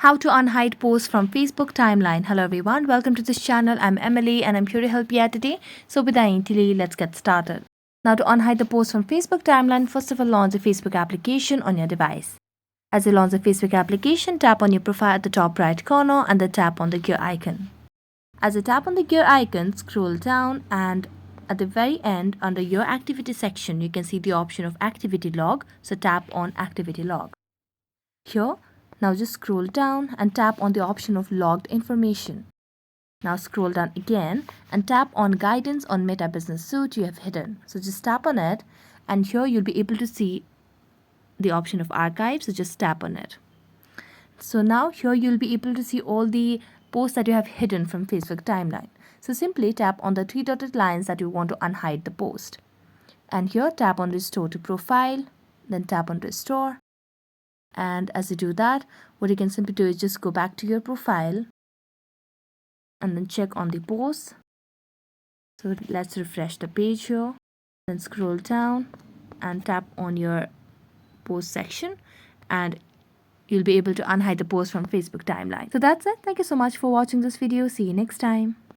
How to unhide posts from Facebook timeline. Hello everyone, welcome to this channel. I'm Emily and I'm here to help you out today. So without any delay, let's get started. Now to unhide the post from Facebook timeline, first of all launch the Facebook application on your device. As you launch the Facebook application, tap on your profile at the top right corner and then tap on the gear icon. As you tap on the gear icon, scroll down and at the very end under your activity section, you can see the option of activity log. So tap on activity log. Here, now just scroll down and tap on the option of logged information. Now scroll down again and tap on guidance on Meta Business Suite you have hidden. So just tap on it and here you'll be able to see the option of archive. So just tap on it. So now here you'll be able to see all the posts that you have hidden from Facebook timeline. So simply tap on the three dotted lines that you want to unhide the post. And here tap on restore to profile, then tap on restore. And as you do that, what you can simply do is just go back to your profile and then check on the posts. So let's refresh the page here. Then scroll down and tap on your post section and you'll be able to unhide the post from Facebook timeline. So that's it. Thank you so much for watching this video. See you next time.